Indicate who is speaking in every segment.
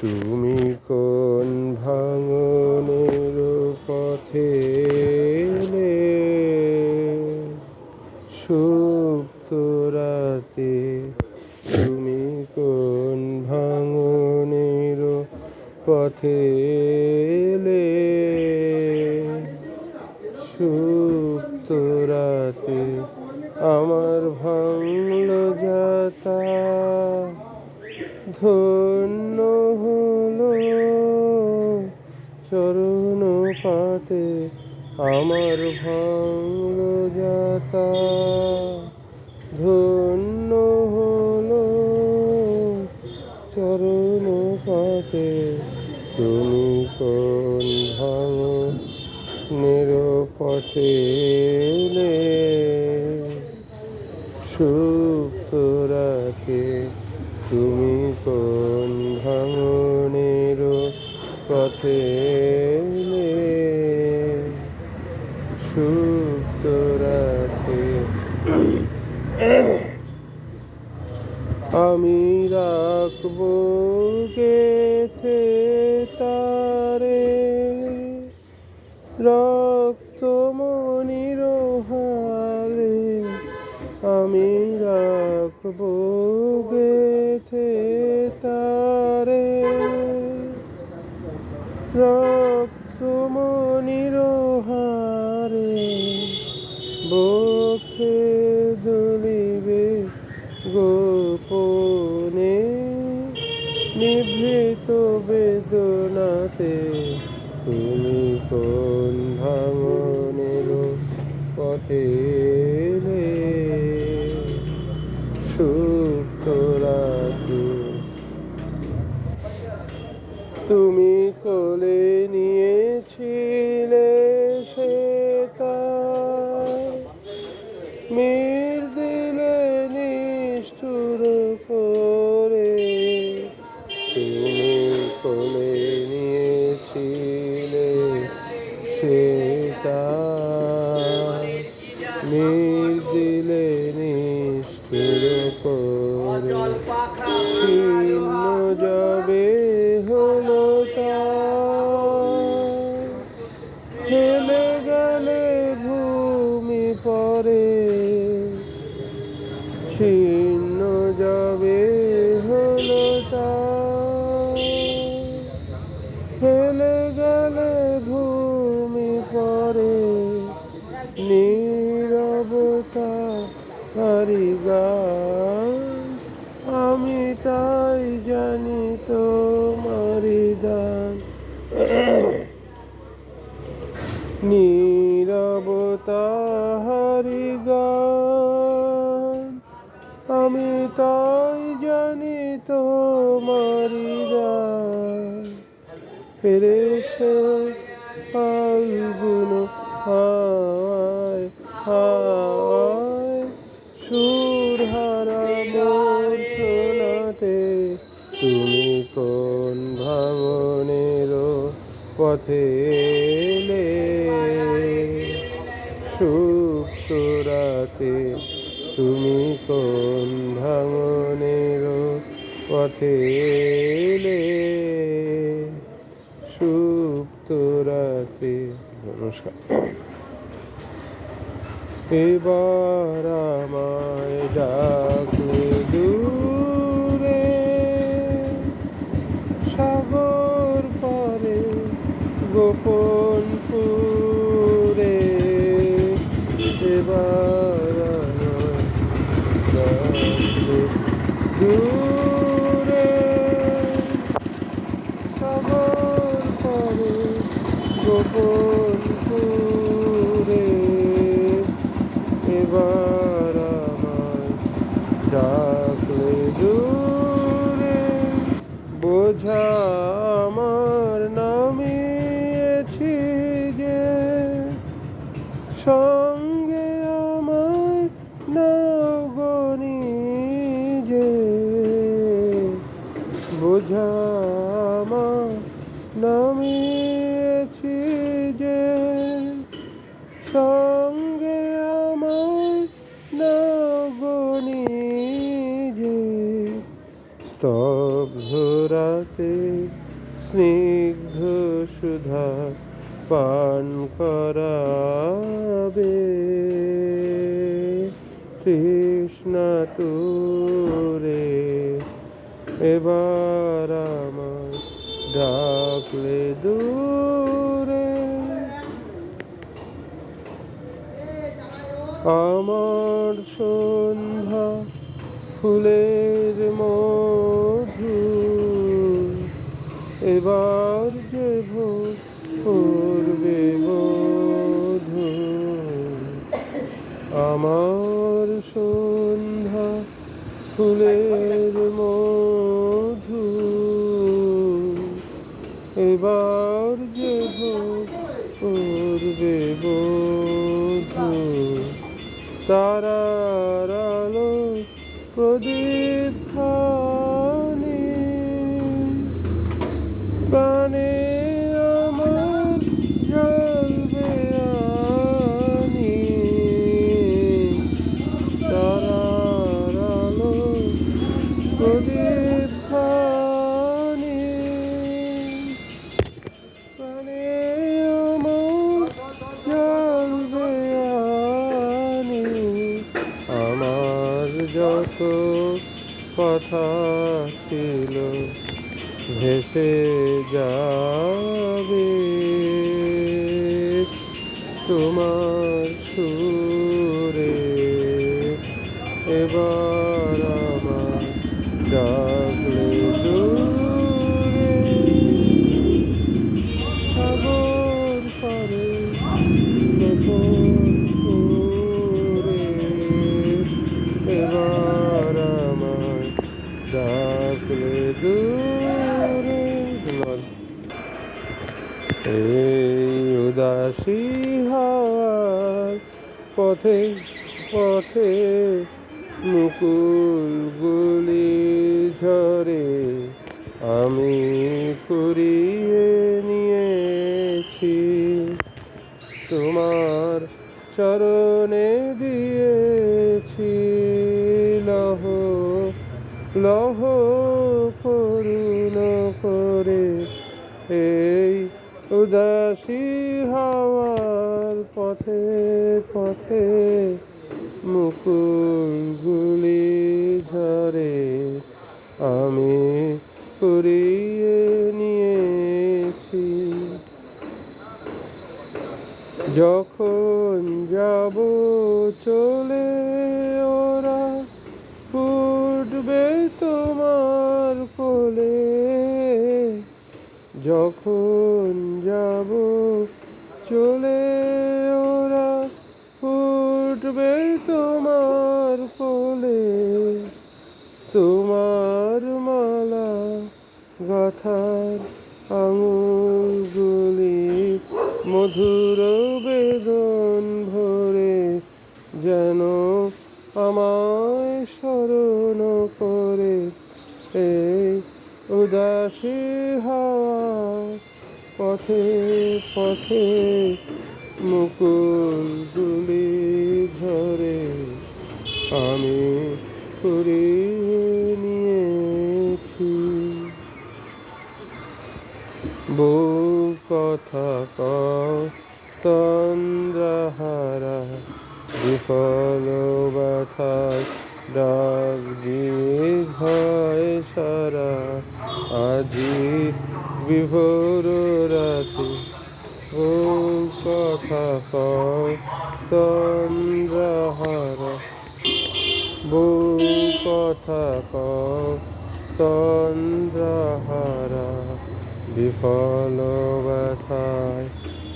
Speaker 1: তুমি কোন ভাঙনের পথে এলে সুপ্ত রাতে? তুমি কোন ভাঙনের পথে এলে সুপ্ত রাতে? আমার ভাঙল যাতা ধন্য হলো চরণ পাতে। আমার ভাঙল যাতা ধন্য হলো চরণ পাতে। তুমি কোন ভাঙনের পথে এলে সুপ্ত রাতে? তুমি কোন ভাঙনের পথে এলে সুপ্ত রাতে? আমি রাখবো গেথে তারে রক্ত মনির হালে। আমি রাখবো গেথে তারে রক্ত মনির হারে। বক্ষে দুলিবে গোপনে নিভৃত বেদনাতে। তুমি কোন ভাঙনের পথে এলে সুপ্ত রাতে? তুমি কোলে নিয়েছিলে সে তার মের দিলে নিষ্ঠুর করে। তুমি কোলে নিয়েছিলে সে তার মের দিলে নিষ্ঠুর করে। ছিন্ন যাবে হলো তার হেলে গেলে ভূমি পরে। ছিন্ন যাবে হলো তার হেলে গেলে ভূমি পরে। নীরবতা হারি গান আমি তাই জানি তোমারি দান। নীরবতা হারি গান আমি তাই জানি তোমারি দান। ফিরেছে ফাল্গুন হাওয়ায় হাওয়ায় সুর হারা মোর শোনাতে। তুমি কোন ভাঙনের পথে এলে সুপ্ত রাতে? তুমি কোন ভাঙনের পথে এলে সুপ্ত রাতে? নমস্কার। এবার আমায় ডাকলে দূরে সাগর পারে গোপন পুরে। এবার আমায় ডাকলে দূরে সাগর পারে গোপন পুরে। এবার আমায় ডাকলে দূরে বোঝা আমার নামিয়েছি যে সঙ্গে আমায় নগনি যে। বোঝা আমার নামিয়েছি যে সঙ্গে আমায় নগনি যে। স্তব্ধ হাতে স্নিগ্ধ সুধা পান করাবে। তৃষ্ণা তুরে এবার আমার ডাকলে দূরে, আমার সন্ধ্যা ফুলের মধু এবার যে ভোর করবে বধূ। আমার সন্ধ্যা ফুলের মধু এবার যে ভোর করবে বধূ। তারার আলো প্রদীপ খানি প্রাণে আমার জ্বলবে আনি। তারার আলো প্রদীপ খানি প্রাণে আমার জ্বলবে আনি। আমার যত কথা ছিল ভেসে যাবে তোমার সুরে, এবার আমার ডাকলে দূরে। সাগর পারে গোপন সুরে, এবার আমার ডাকলে দূরে। এই উদাসী হাওয়ার পথে পথে মুকুলগুলি ঝরে, আমি কুড়িয়ে নিয়েছি তোমার চরণে দিয়েছি লহ লহ করুণ করে। এই উদাসী হাওয়ার পথে পথে মুকুলগুলি ঝরে, আমি কুড়িয়ে নিয়েছি। যখন যাব চলে ওরা ফুটবে তোমার কোলে। যখন যাব চলে ওরা ফুটবে তোমার কোলে। তোমার মালা গাথার আঙুলগুলি মধুর বেদন ভরে যেন আমায় স্মরণ করে। এই উদাসী হাওয়া পথে পথে মুকুলগুলি ঝরে, আমি কুড়িয়ে নিয়েছি। বউ কথা কও তন্দ্রাহারা, বিফল ব্যথায় ডাক দিয়ে ভয় সারা। আজি বিভোর রাতে বউ কথা কও তন্দ্রাহারা, বউ কথা কও তন্দ্রাহারা। বিফল ব্যথায়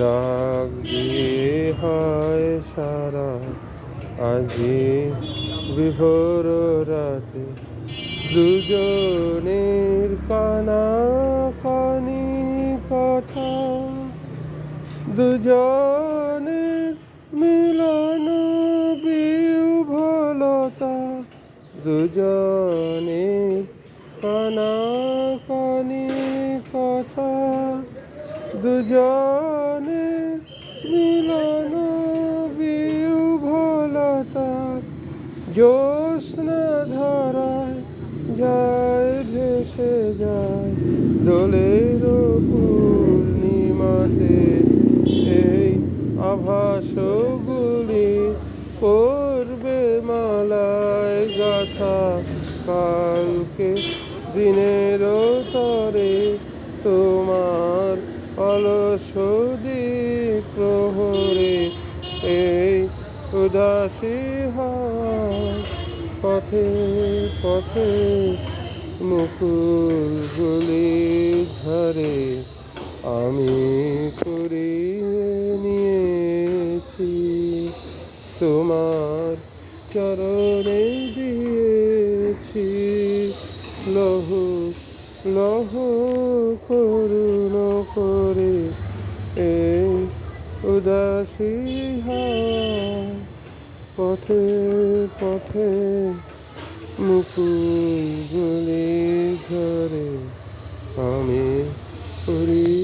Speaker 1: ডাক দিয়ে হয় সারা। আজি বিভোর রাতে দুজনের কানা কানি কথা, দুজনের মিলন বিহ্বলতা। দুজনের কানা কানি কথা, দুজনের মিলন বিহ্বলতা। জ্যোৎস্না ধরায় যায় ভেসে যায় দোলের পূর্ণিমাতে এই আভাসগুলি পড়বে মালায় গাথা কালকে দিনের তরে তোমার অলস দ্বীপ প্রহরে এই উদাসী হাত পথে পথে মুকুলগুলি ঝরে আমি কুড়িয়ে নিয়েছি তোমার চরণে দিয়েছি লহু লহু করুণ করে এই উদাসী হাত পথে পথে মুকুলগুলি ঝরে আমি করি